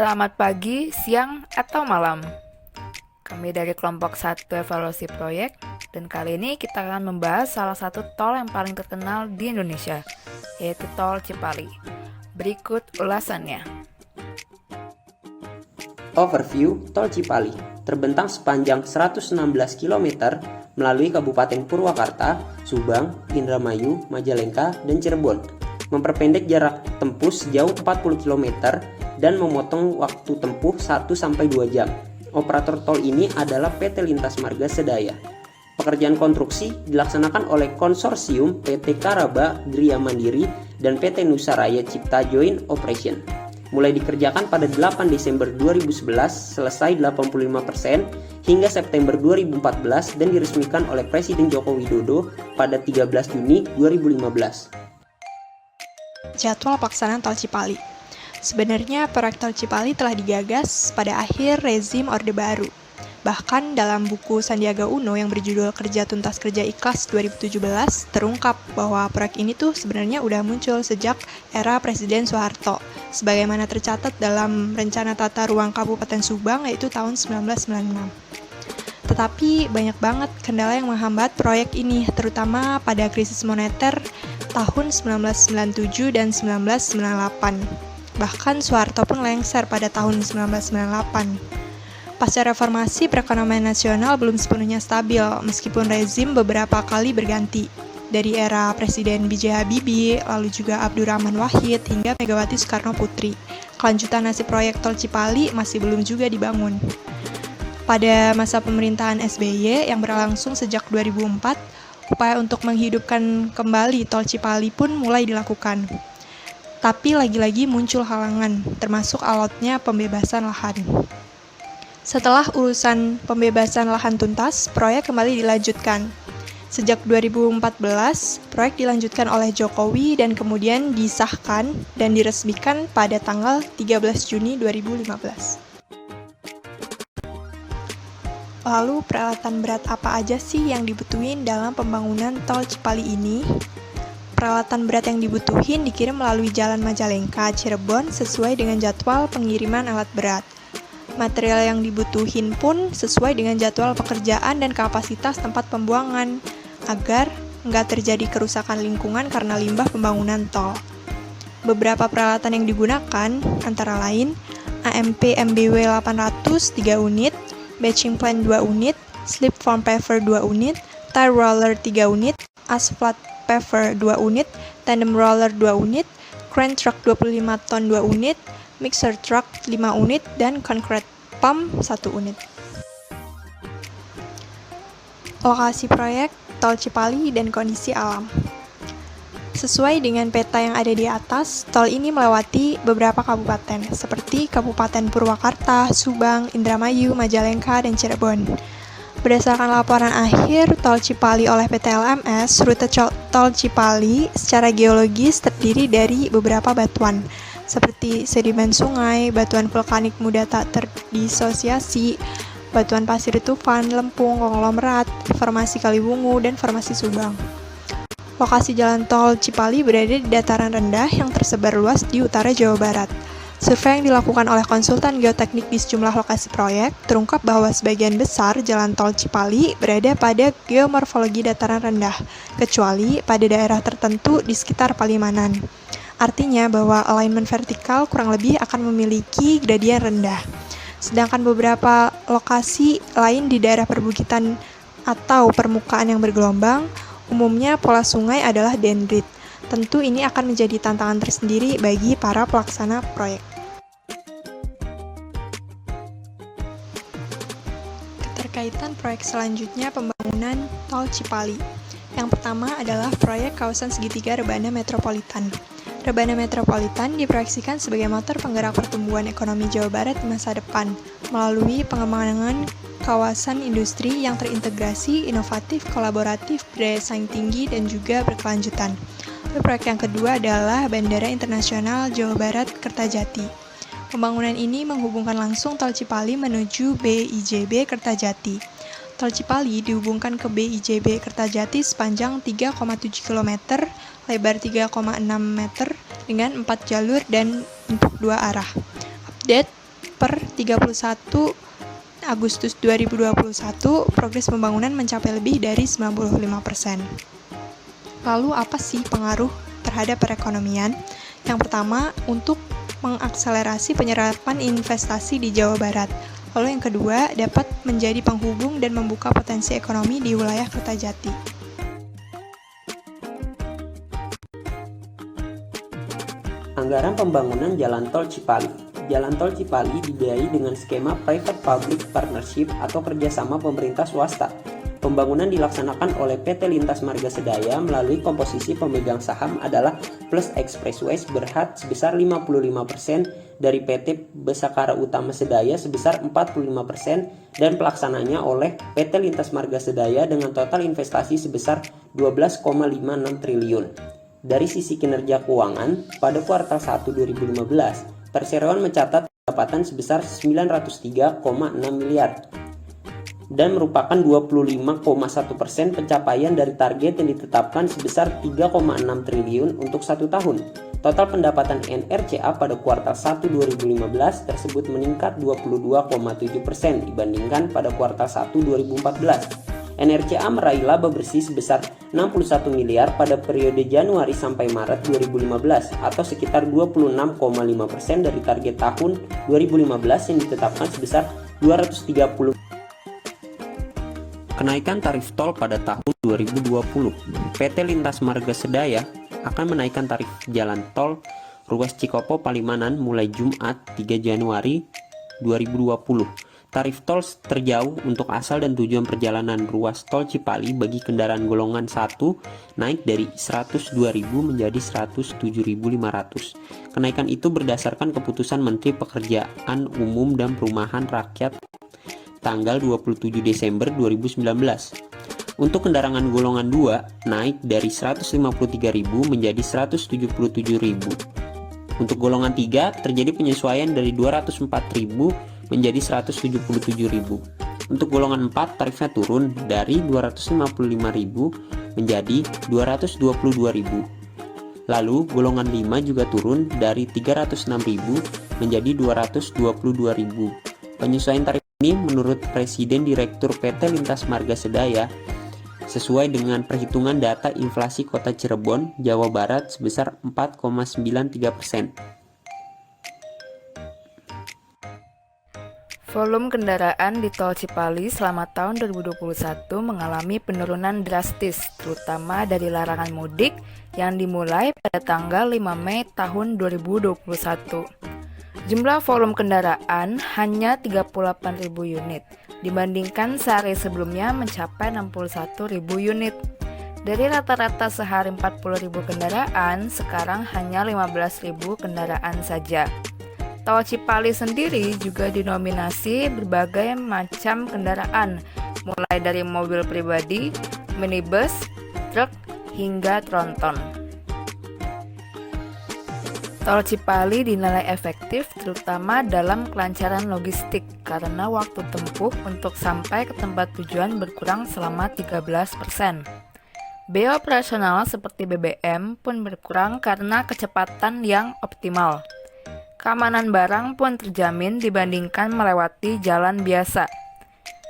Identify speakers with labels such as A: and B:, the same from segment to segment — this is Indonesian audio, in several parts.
A: Selamat pagi, siang, atau malam. Kami dari kelompok 1 evaluasi proyek, dan kali ini kita akan membahas salah satu tol yang paling terkenal di Indonesia, yaitu Tol Cipali. Berikut ulasannya.
B: Overview Tol Cipali terbentang sepanjang 116 km melalui Kabupaten Purwakarta, Subang, Indramayu, Majalengka, dan Cirebon, memperpendek jarak tempuh sejauh 40 km dan memotong waktu tempuh 1-2 jam. Operator tol ini adalah PT Lintas Marga Sedaya. Pekerjaan konstruksi dilaksanakan oleh konsorsium PT Karaba Gria Mandiri dan PT Nusaraya Cipta Joint Operation. Mulai dikerjakan pada 8 Desember 2011, selesai 85% hingga September 2014 dan diresmikan oleh Presiden Joko Widodo pada 13 Juni 2015.
C: Jadwal pelaksanaan Tol Cipali. Sebenarnya proyek Tol Cipali telah digagas pada akhir rezim Orde Baru. Bahkan dalam buku Sandiaga Uno yang berjudul Kerja Tuntas Kerja Ikhlas 2017 terungkap bahwa proyek ini tuh sebenarnya udah muncul sejak era Presiden Soeharto, sebagaimana tercatat dalam Rencana Tata Ruang Kabupaten Subang yaitu tahun 1996. Tetapi banyak banget kendala yang menghambat proyek ini, terutama pada krisis moneter tahun 1997 dan 1998. Bahkan Soeharto pun lengser pada tahun 1998. Pasca reformasi, perekonomian nasional belum sepenuhnya stabil, meskipun rezim beberapa kali berganti. Dari era Presiden B.J. Habibie, lalu juga Abdurrahman Wahid, hingga Megawati Soekarno Putri. Kelanjutan nasib proyek Tol Cipali masih belum juga dibangun. Pada masa pemerintahan SBY yang berlangsung sejak 2004, upaya untuk menghidupkan kembali Tol Cipali pun mulai dilakukan. Tapi lagi-lagi muncul halangan, termasuk alotnya pembebasan lahan. Setelah urusan pembebasan lahan tuntas, proyek kembali dilanjutkan. Sejak 2014, proyek dilanjutkan oleh Jokowi dan kemudian disahkan dan diresmikan pada tanggal 13 Juni 2015. Lalu peralatan berat apa aja sih yang dibutuhin dalam pembangunan Tol Cipali ini? Peralatan berat yang dibutuhin dikirim melalui Jalan Majalengka, Cirebon sesuai dengan jadwal pengiriman alat berat. Material yang dibutuhin pun sesuai dengan jadwal pekerjaan dan kapasitas tempat pembuangan, agar nggak terjadi kerusakan lingkungan karena limbah pembangunan tol. Beberapa peralatan yang digunakan antara lain AMP MBW 800 3 unit, batching plan 2 unit, slip form paver 2 unit, tire roller 3 unit, asphalt paver 2 unit, tandem roller 2 unit, crane truck 25 ton 2 unit, mixer truck 5 unit, dan concrete pump 1 unit. Lokasi proyek Tol Cipali dan kondisi alam. Sesuai dengan peta yang ada di atas, tol ini melewati beberapa kabupaten, seperti Kabupaten Purwakarta, Subang, Indramayu, Majalengka, dan Cirebon. Berdasarkan laporan akhir Tol Cipali oleh PT LMS, rute Tol Cipali secara geologis terdiri dari beberapa batuan, seperti sedimen sungai, batuan vulkanik muda tak terdisosiasi, batuan pasir tufan, lempung, konglomerat, formasi Kaliwungu, dan formasi Subang. Lokasi jalan tol Cipali berada di dataran rendah yang tersebar luas di utara Jawa Barat. Survei yang dilakukan oleh konsultan geoteknik di sejumlah lokasi proyek terungkap bahwa sebagian besar jalan tol Cipali berada pada geomorfologi dataran rendah, kecuali pada daerah tertentu di sekitar Palimanan. Artinya bahwa alignment vertikal kurang lebih akan memiliki gradien rendah. Sedangkan beberapa lokasi lain di daerah perbukitan atau permukaan yang bergelombang, umumnya pola sungai adalah dendrit. Tentu ini akan menjadi tantangan tersendiri bagi para pelaksana proyek. Keterkaitan proyek selanjutnya pembangunan Tol Cipali. Yang pertama adalah proyek kawasan segitiga Rebana Metropolitan. Rebana Metropolitan diproyeksikan sebagai motor penggerak pertumbuhan ekonomi Jawa Barat di masa depan melalui pengembangan kawasan industri yang terintegrasi, inovatif, kolaboratif, berdaya saing tinggi, dan juga berkelanjutan. Proyek yang kedua adalah Bandara Internasional Jawa Barat Kertajati. Pembangunan ini menghubungkan langsung Tol Cipali menuju BIJB Kertajati. Tol Cipali dihubungkan ke BIJB Kertajati sepanjang 3,7 km, lebar 3,6 meter, dengan 4 jalur dan untuk 2 arah. Update per 31 Agustus 2021, progres pembangunan mencapai lebih dari 95%. Lalu apa sih pengaruh terhadap perekonomian? Yang pertama, untuk mengakselerasi penyerapan investasi di Jawa Barat. Lalu yang kedua, dapat menjadi penghubung dan membuka potensi ekonomi di wilayah Kertajati.
B: Anggaran pembangunan Jalan Tol Cipali. Jalan Tol Cipali dibiayai dengan skema Private-Public Partnership atau kerjasama pemerintah swasta. Pembangunan dilaksanakan oleh PT Lintas Marga Sedaya melalui komposisi pemegang saham adalah Plus Expressways Berhad sebesar 55%, dari PT Besakara Utama Sedaya sebesar 45%, dan pelaksananya oleh PT Lintas Marga Sedaya dengan total investasi sebesar 12,56 triliun. Dari sisi kinerja keuangan, pada kuartal 1 2015, perseroan mencatat pendapatan sebesar 903,6 miliar dan merupakan 25,1% pencapaian dari target yang ditetapkan sebesar 3,6 triliun untuk 1 tahun. Total pendapatan NRCA pada kuartal 1 2015 tersebut meningkat 22,7% dibandingkan pada kuartal 1 2014. NRCA meraih laba bersih sebesar 61 miliar pada periode Januari sampai Maret 2015 atau sekitar 26,5% dari target tahun 2015 yang ditetapkan sebesar 230. Kenaikan tarif tol pada tahun 2020. PT Lintas Marga Sedaya akan menaikkan tarif jalan tol ruas Cikopo Palimanan mulai Jumat 3 Januari 2020. Tarif tol terjauh untuk asal dan tujuan perjalanan ruas tol Cipali bagi kendaraan golongan 1 naik dari 102.000 menjadi 107.500. Kenaikan itu berdasarkan keputusan Menteri Pekerjaan Umum dan Perumahan Rakyat tanggal 27 Desember 2019. Untuk kendaraan golongan 2 naik dari 153.000 menjadi 177.000. Untuk golongan 3 terjadi penyesuaian dari 204.000 menjadi 177.000. Untuk golongan 4 tarifnya turun dari 255.000 menjadi 222.000. Lalu golongan 5 juga turun dari 306.000 menjadi 222.000. Penyesuaian tarif ini menurut Presiden Direktur PT Lintas Marga Sedaya sesuai dengan perhitungan data inflasi Kota Cirebon, Jawa Barat sebesar 4,93%.
A: Volume kendaraan di tol Cipali selama tahun 2021 mengalami penurunan drastis, terutama dari larangan mudik yang dimulai pada tanggal 5 Mei tahun 2021. Jumlah volume kendaraan hanya 38.000 unit, dibandingkan sehari sebelumnya mencapai 61.000 unit. Dari rata-rata sehari 40.000 kendaraan, sekarang hanya 15.000 kendaraan saja. Tol Cipali sendiri juga dinominasi berbagai macam kendaraan, mulai dari mobil pribadi, minibus, truk, hingga tronton. Tol Cipali dinilai efektif terutama dalam kelancaran logistik karena waktu tempuh untuk sampai ke tempat tujuan berkurang selama 13%. Biaya operasional seperti BBM pun berkurang karena kecepatan yang optimal. Keamanan barang pun terjamin dibandingkan melewati jalan biasa.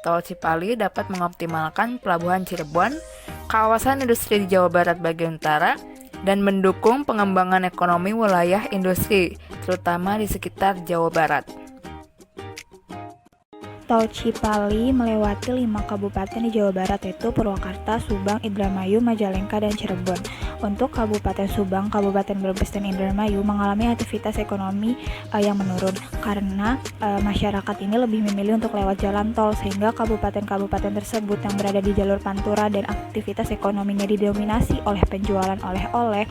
A: Tol Cipali dapat mengoptimalkan pelabuhan Cirebon, kawasan industri di Jawa Barat bagian utara, dan mendukung pengembangan ekonomi wilayah industri, terutama di sekitar Jawa Barat.
D: Tol Cipali melewati 5 kabupaten di Jawa Barat, yaitu Purwakarta, Subang, Indramayu, Majalengka, dan Cirebon. Untuk Kabupaten Subang, Kabupaten Brebes, dan Indramayu mengalami aktivitas ekonomi yang menurun karena masyarakat ini lebih memilih untuk lewat jalan tol, sehingga kabupaten-kabupaten tersebut yang berada di jalur Pantura dan aktivitas ekonominya didominasi oleh penjualan oleh-oleh,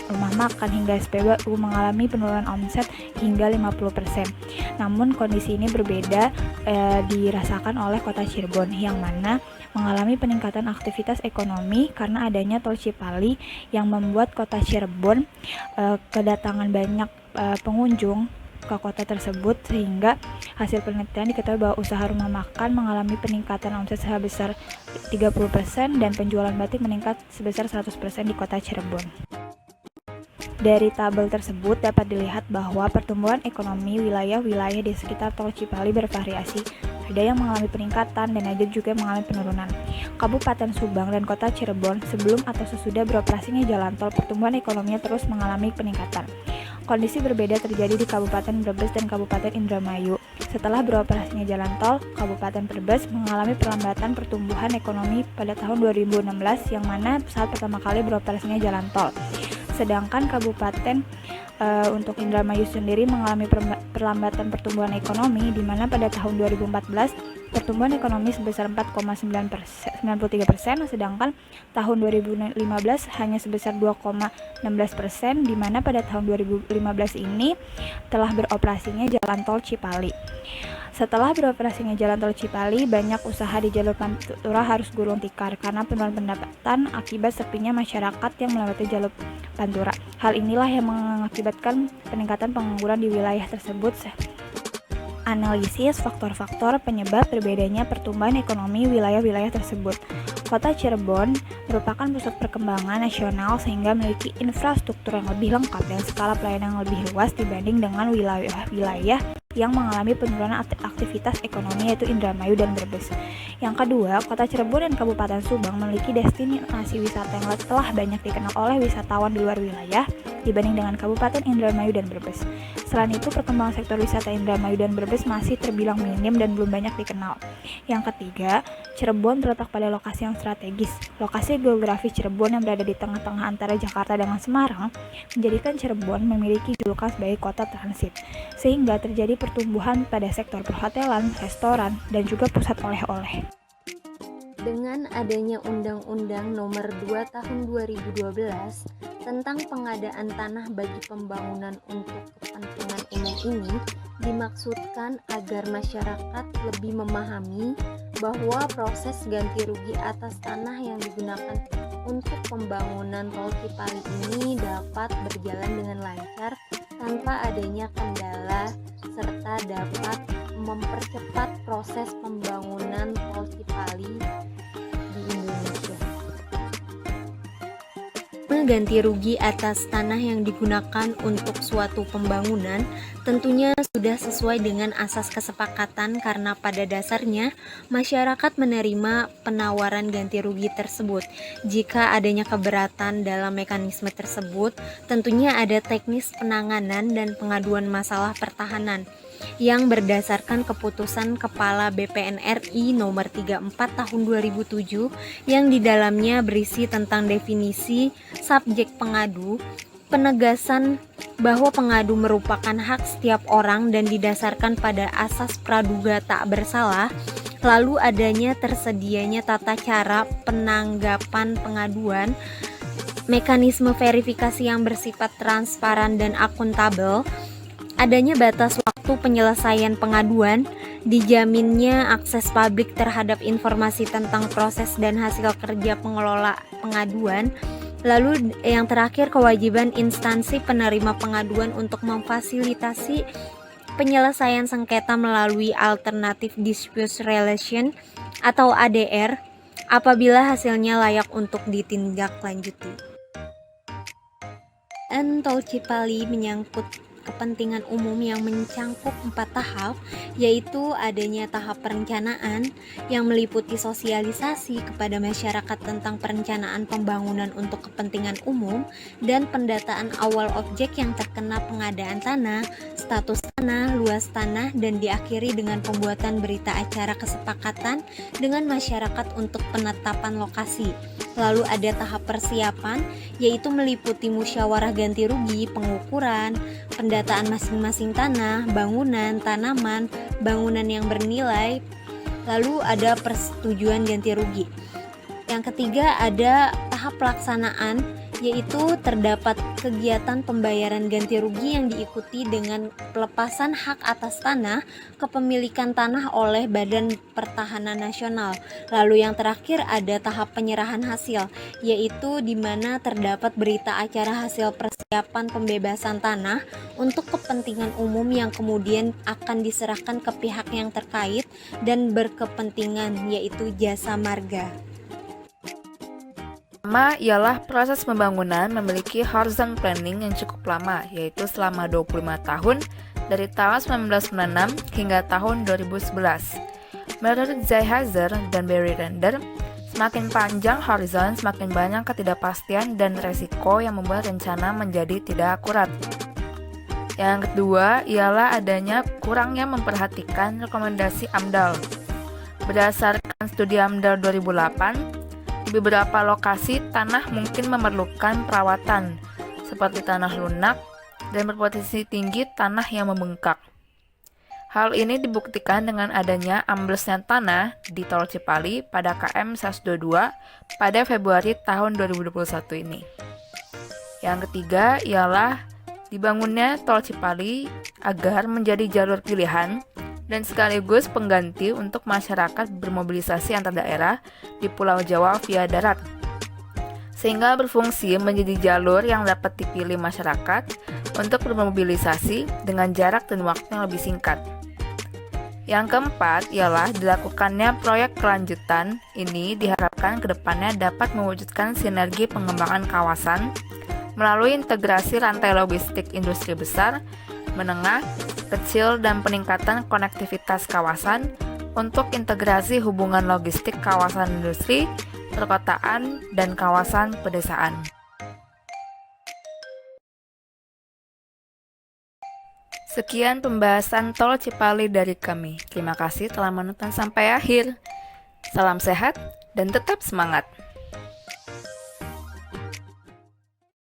D: rumah makan hingga SPBU mengalami penurunan omset hingga 50%. Namun kondisi ini berbeda dirasakan oleh Kota Cirebon yang mana mengalami peningkatan aktivitas ekonomi karena adanya Tol Cipali yang membuat Kota Cirebon kedatangan banyak pengunjung ke kota tersebut, sehingga hasil penelitian diketahui bahwa usaha rumah makan mengalami peningkatan omset sebesar 30% dan penjualan batik meningkat sebesar 100% di Kota Cirebon. Dari tabel tersebut dapat dilihat bahwa pertumbuhan ekonomi wilayah-wilayah di sekitar Tol Cipali bervariasi. Ada yang mengalami peningkatan dan ada juga yang mengalami penurunan. Kabupaten Subang dan Kota Cirebon sebelum atau sesudah beroperasinya jalan tol, pertumbuhan ekonominya terus mengalami peningkatan. Kondisi berbeda terjadi di Kabupaten Brebes dan Kabupaten Indramayu. Setelah beroperasinya jalan tol, Kabupaten Brebes mengalami perlambatan pertumbuhan ekonomi pada tahun 2016 yang mana saat pertama kali beroperasinya jalan tol. Sedangkan untuk Indramayu sendiri mengalami perlambatan pertumbuhan ekonomi di mana pada tahun 2014 pertumbuhan ekonomi sebesar 4,93%, sedangkan tahun 2015 hanya sebesar 2,16%, di mana pada tahun 2015 ini telah beroperasinya jalan tol Cipali. Setelah beroperasinya jalan tol Cipali, banyak usaha di jalur Pantura harus gulung tikar karena penurunan pendapatan akibat sepinya masyarakat yang melewati jalur Pantura. Hal inilah yang mengakibatkan peningkatan pengangguran di wilayah tersebut. Analisis faktor-faktor penyebab berbedanya pertumbuhan ekonomi wilayah-wilayah tersebut. Kota Cirebon merupakan pusat perkembangan nasional sehingga memiliki infrastruktur yang lebih lengkap dan skala pelayanan yang lebih luas dibanding dengan wilayah-wilayah yang mengalami penurunan aktivitas ekonomi yaitu Indramayu dan Brebes. Yang kedua, Kota Cirebon dan Kabupaten Subang memiliki destinasi wisata yang telah banyak dikenal oleh wisatawan di luar wilayah dibanding dengan Kabupaten Indramayu dan Brebes. Selain itu, perkembangan sektor wisata Indramayu dan Brebes masih terbilang minim dan belum banyak dikenal. Yang ketiga, Cirebon terletak pada lokasi yang strategis. Lokasi geografis Cirebon yang berada di tengah-tengah antara Jakarta dengan Semarang menjadikan Cirebon memiliki julukan sebagai kota transit, sehingga terjadi pertumbuhan pada sektor perhotelan, restoran, dan juga pusat oleh-oleh.
E: Dengan adanya Undang-Undang Nomor 2 Tahun 2012 tentang pengadaan tanah bagi pembangunan untuk kepentingan umum ini, dimaksudkan agar masyarakat lebih memahami bahwa proses ganti rugi atas tanah yang digunakan untuk pembangunan tol Cipali ini dapat berjalan dengan lancar tanpa adanya kendala serta dapat mempercepat proses pembangunan tol Cipali di Indonesia. Ganti rugi atas tanah yang digunakan untuk suatu pembangunan tentunya sudah sesuai dengan asas kesepakatan karena pada dasarnya masyarakat menerima penawaran ganti rugi tersebut. Jika adanya keberatan dalam mekanisme tersebut, tentunya ada teknis penanganan dan pengaduan masalah pertahanan yang berdasarkan keputusan Kepala BPN RI nomor 34 tahun 2007 yang di dalamnya berisi tentang definisi subjek pengadu, penegasan bahwa pengadu merupakan hak setiap orang dan didasarkan pada asas praduga tak bersalah, lalu adanya tersedianya tata cara penanggapan pengaduan, mekanisme verifikasi yang bersifat transparan dan akuntabel, adanya batas waktu penyelesaian pengaduan, dijaminnya akses publik terhadap informasi tentang proses dan hasil kerja pengelola pengaduan, lalu yang terakhir kewajiban instansi penerima pengaduan untuk memfasilitasi penyelesaian sengketa melalui Alternative Dispute Resolution atau ADR apabila hasilnya layak untuk ditindaklanjuti. Tol Cipali menyangkut kepentingan umum yang mencangkup 4 tahap, yaitu adanya tahap perencanaan yang meliputi sosialisasi kepada masyarakat tentang perencanaan pembangunan untuk kepentingan umum dan pendataan awal objek yang terkena pengadaan tanah, status tanah, luas tanah, dan diakhiri dengan pembuatan berita acara kesepakatan dengan masyarakat untuk penetapan lokasi. Lalu ada tahap persiapan, yaitu meliputi musyawarah ganti rugi, pengukuran, pendataan masing-masing tanah, bangunan, tanaman, bangunan yang bernilai, lalu ada persetujuan ganti rugi. Yang ketiga ada tahap pelaksanaan, yaitu terdapat kegiatan pembayaran ganti rugi yang diikuti dengan pelepasan hak atas tanah kepemilikan tanah oleh Badan Pertahanan Nasional. Lalu yang terakhir ada tahap penyerahan hasil, yaitu di mana terdapat berita acara hasil persiapan pembebasan tanah untuk kepentingan umum yang kemudian akan diserahkan ke pihak yang terkait dan berkepentingan, yaitu jasa marga.
A: Pertama ialah proses pembangunan memiliki horizon planning yang cukup lama, yaitu selama 25 tahun dari tahun 1996 hingga tahun 2011. Menurut Zeihazer dan Barry Render, semakin panjang horizon, semakin banyak ketidakpastian dan resiko yang membuat rencana menjadi tidak akurat. Yang kedua ialah adanya kurangnya memperhatikan rekomendasi AMDAL. Berdasarkan studi AMDAL 2008, di beberapa lokasi tanah mungkin memerlukan perawatan, seperti tanah lunak dan berpotensi tinggi tanah yang membengkak. Hal ini dibuktikan dengan adanya amblesnya tanah di Tol Cipali pada KM 122 pada Februari tahun 2021 ini. Yang ketiga ialah dibangunnya Tol Cipali agar menjadi jalur pilihan dan sekaligus pengganti untuk masyarakat bermobilisasi antar daerah di Pulau Jawa via darat, sehingga berfungsi menjadi jalur yang dapat dipilih masyarakat untuk bermobilisasi dengan jarak dan waktu yang lebih singkat. Yang keempat ialah dilakukannya proyek kelanjutan ini diharapkan kedepannya dapat mewujudkan sinergi pengembangan kawasan melalui integrasi rantai logistik industri besar, menengah, kecil, dan peningkatan konektivitas kawasan untuk integrasi hubungan logistik kawasan industri, perkotaan, dan kawasan pedesaan. Sekian pembahasan Tol Cipali dari kami. Terima kasih telah menonton sampai akhir. Salam sehat dan tetap semangat.